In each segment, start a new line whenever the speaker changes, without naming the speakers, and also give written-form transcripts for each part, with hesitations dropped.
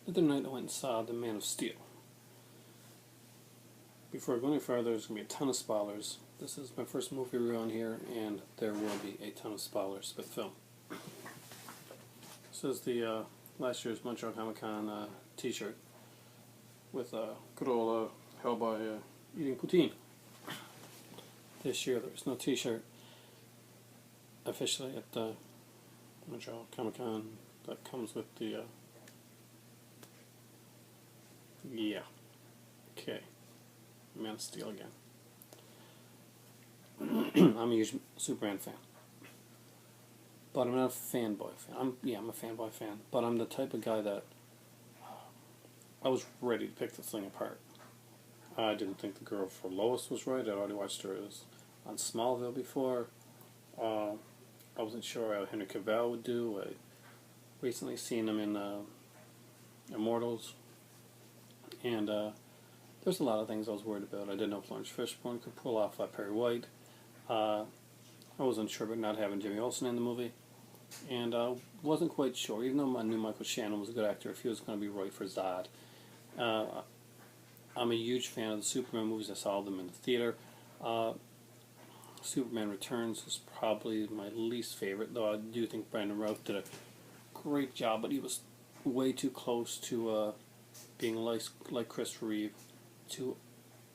The other night I went and saw The Man of Steel. Before going any further, there's going to be a ton of spoilers. This is my first movie review on here, and there will be a ton of spoilers for the film. This is the last year's Montreal Comic Con t-shirt with good old Hellboy eating poutine. This year there's no t-shirt officially at the Montreal Comic Con that comes with the yeah. Okay. Man of Steel again. I'm a huge Superman fan. But I'm not a fanboy fan. I'm a fanboy fan. But I'm the type of guy that I was ready to pick this thing apart. I didn't think the girl for Lois was right. I'd already watched her on Smallville before. I wasn't sure how Henry Cavill would do. I recently seen him in Immortals. And there's a lot of things I was worried about. I didn't know if Lawrence Fishburne could pull off Perry White. I wasn't sure about not having Jimmy Olsen in the movie. And I wasn't quite sure, even though I knew Michael Shannon was a good actor, if he was going to be right for Zod. I'm a huge fan of the Superman movies. I saw them in the theater. Superman Returns is probably my least favorite, though I do think Brandon Routh did a great job, but he was way too close to being like Christopher Reeve to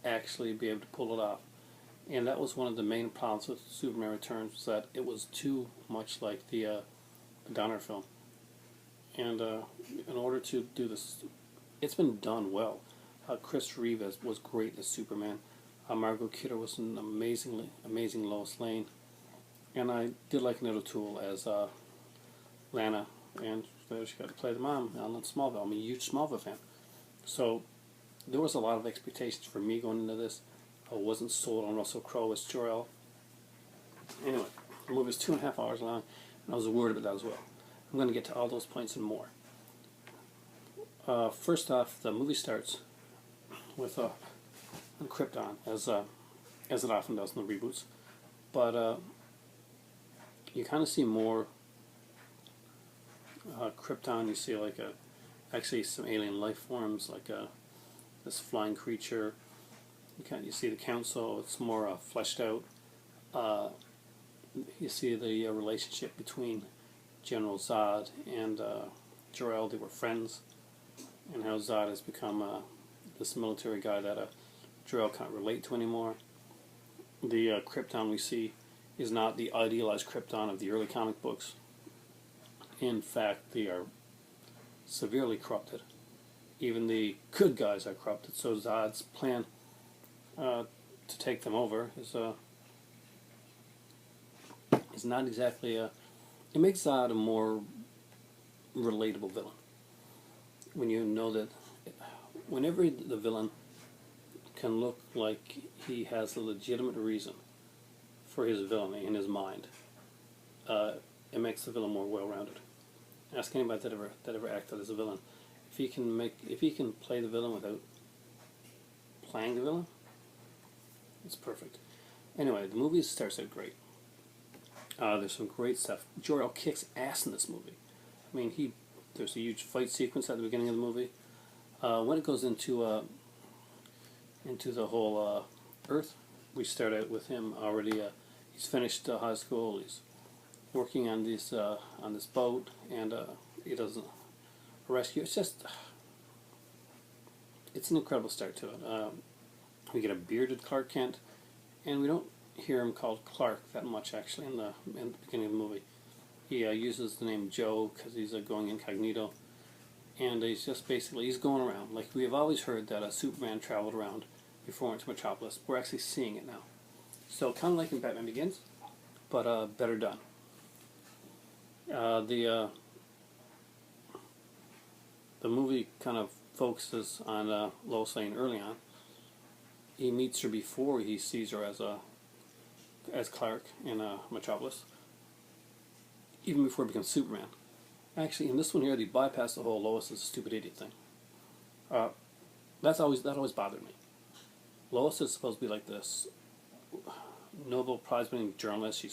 actually be able to pull it off. And that was one of the main problems with Superman Returns, was that it was too much like the Donner film. And in order to do this, it's been done well. Chris Reeve was great as Superman. Margot Kidder was an amazing Lois Lane. And I did like Annette O'Toole as Lana, and she got to play the mom on Smallville. I'm a huge Smallville fan. So there was a lot of expectations for me going into this. I wasn't sold on Russell Crowe as Jor-El. Anyway, the movie was 2.5 hours long, and I was worried about that as well. I'm going to get to all those points and more. First off, the movie starts with Krypton, as it often does in the reboots. But you kind of see more Krypton. You see actually some alien life forms, like this flying creature. You see the council. It's more fleshed out. You see the relationship between General Zod and Jor-El. They were friends, and how Zod has become this military guy that Jor-El can't relate to anymore. The Krypton we see is not the idealized Krypton of the early comic books. In fact, they are severely corrupted. Even the good guys are corrupted. So Zod's plan to take them over is not exactly it makes Zod a more relatable villain. When you know that whenever the villain can look like he has a legitimate reason for his villainy in his mind, it makes the villain more well-rounded. Ask anybody that ever acted as a villain. If he can play the villain without playing the villain, it's perfect. Anyway, the movie starts out great. There's some great stuff. Jor-El kicks ass in this movie. I mean, there's a huge fight sequence at the beginning of the movie. When it goes into the whole Earth, we start out with him already. He's finished high school. He's working on this boat, and he does a rescue. It's an incredible start to it. We get a bearded Clark Kent, and we don't hear him called Clark that much actually in the beginning of the movie. He uses the name Joe because he's going incognito, and he's just basically going around. Like we have always heard that Superman traveled around before he went to Metropolis. We're actually seeing it now. So kind of like in Batman Begins, but better done. The movie kind of focuses on Lois Lane early on. He meets her before he sees her as Clark in Metropolis, even before he becomes Superman. Actually, in this one here, they bypass the whole Lois is a stupid idiot thing. That always bothered me. Lois is supposed to be like this Nobel Prize-winning journalist.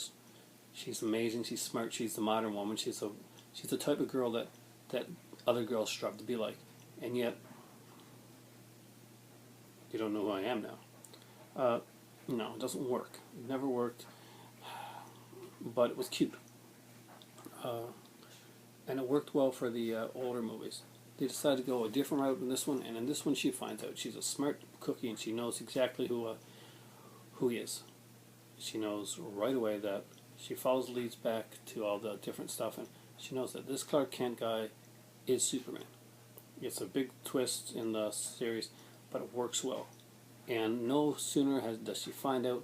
She's amazing. She's smart. She's the modern woman. She's the type of girl that other girls strive to be like. and yet you don't know who I am now. No, it doesn't work. It never worked, but it was cute. And it worked well for the older movies. They decided to go a different route in this one, and in this one she finds out she's a smart cookie and she knows exactly who he is. She knows right away that she follows the leads back to all the different stuff, and she knows that this Clark Kent guy is Superman. It's a big twist in the series, but it works well. And no sooner does she find out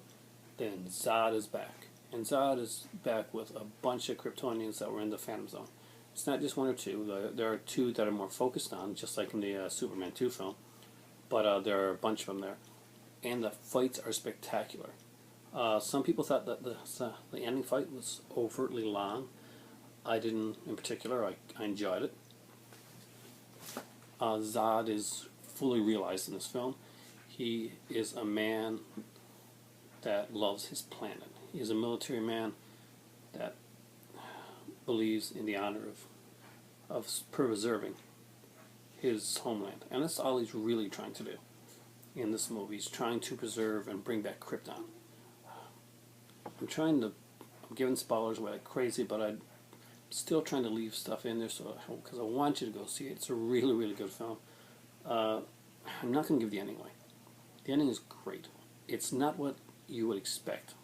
than Zod is back. And Zod is back with a bunch of Kryptonians that were in the Phantom Zone. It's not just one or two. There are two that are more focused on, just like in the Superman 2 film. But there are a bunch of them there. And the fights are spectacular. Some people thought that the ending fight was overtly long. I didn't in particular. I enjoyed it. Zod is fully realized in this film. He is a man that loves his planet. He is a military man that believes in the honor of preserving his homeland. And that's all he's really trying to do in this movie. He's trying to preserve and bring back Krypton. I'm giving spoilers away like crazy, but I'm still trying to leave stuff in there because I want you to go see it. It's a really, really good film. I'm not going to give the ending away. The ending is great. It's not what you would expect.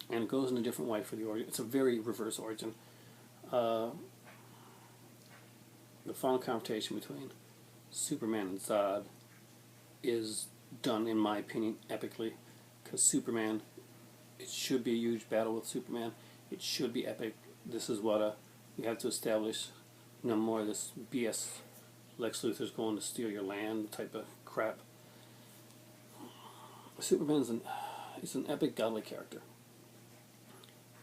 And it goes in a different way for the origin. It's a very reverse origin. The final confrontation between Superman and Zod is done, in my opinion, epically. Because Superman, it should be a huge battle with Superman. It should be epic. This is what we have to establish. No more of this BS. Lex Luthor's going to steal your land type of crap. Superman's he's an epic godly character.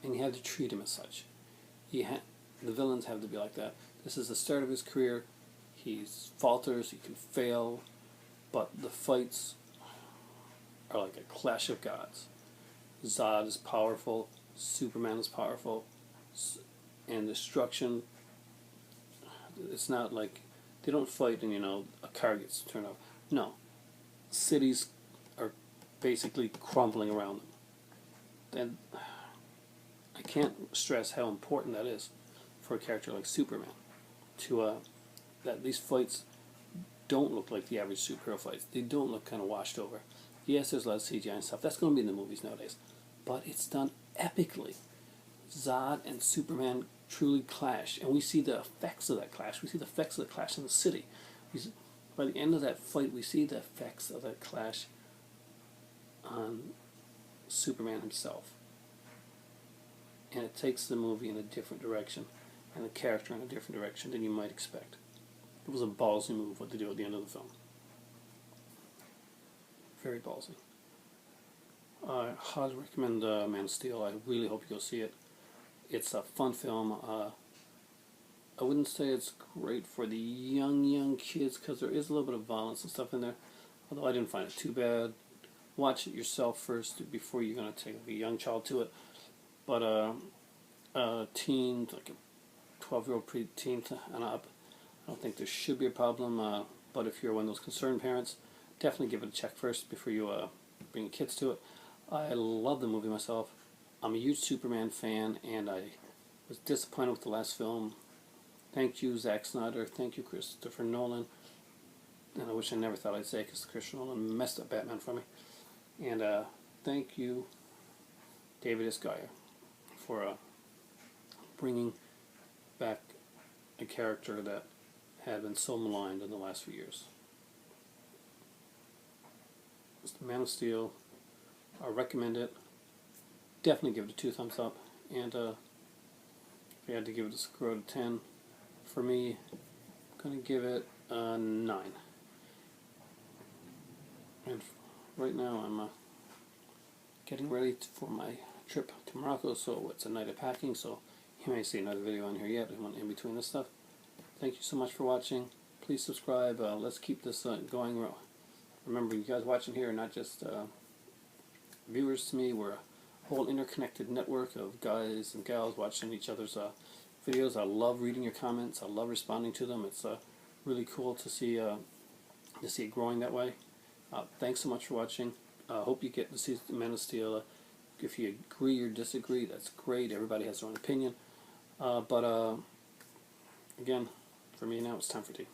And you have to treat him as such. The villains have to be like that. This is the start of his career. He falters, he can fail, but the fights are like a clash of gods. Zod is powerful, Superman is powerful, and destruction, it's not like they don't fight and a car gets turned off. No. Cities are basically crumbling around them. And I can't stress how important that is for a character like Superman. That these fights don't look like the average superhero fights. They don't look kind of washed over. Yes, there's a lot of CGI and stuff. That's going to be in the movies nowadays. But it's done epically. Zod and Superman truly clash. And we see the effects of that clash. We see the effects of the clash in the city. By the end of that fight, we see the effects of that clash on Superman himself. And it takes the movie in a different direction and the character in a different direction than you might expect. It was a ballsy move what they do at the end of the film. Very ballsy. I highly recommend Man of Steel. I really hope you go see it. It's a fun film. I wouldn't say it's great for the young kids because there is a little bit of violence and stuff in there. Although I didn't find it too bad. Watch it yourself first before you're going to take a young child to it. But a teen, like a 12-year-old preteen and up, I don't think there should be a problem. But if you're one of those concerned parents, definitely give it a check first before you bring your kids to it. I love the movie myself. I'm a huge Superman fan, and I was disappointed with the last film. Thank you, Zack Snyder. Thank you, Christopher Nolan. And I wish I never thought I'd say because Christopher Nolan messed up Batman for me. And thank you, David S. Goyer, for bringing back a character that had been so maligned in the last few years. It's the Man of Steel. I recommend it. Definitely give it a 2 thumbs up. And if you had to give it a score out of 10, for me, I'm going to give it a 9. And right now I'm getting ready for my trip to Morocco, so it's a night of packing, so you may see another video on here yet in between this stuff. Thank you so much for watching. Please subscribe. Let's keep this going. Remember, you guys watching here are not just viewers to me. We're a whole interconnected network of guys and gals watching each other's videos. I love reading your comments. I love responding to them. It's really cool to see it growing that way. Thanks so much for watching. Hope you get to see Man of Steel. If you agree or disagree, that's great. Everybody has their own opinion. But again, for me now, it's time for tea.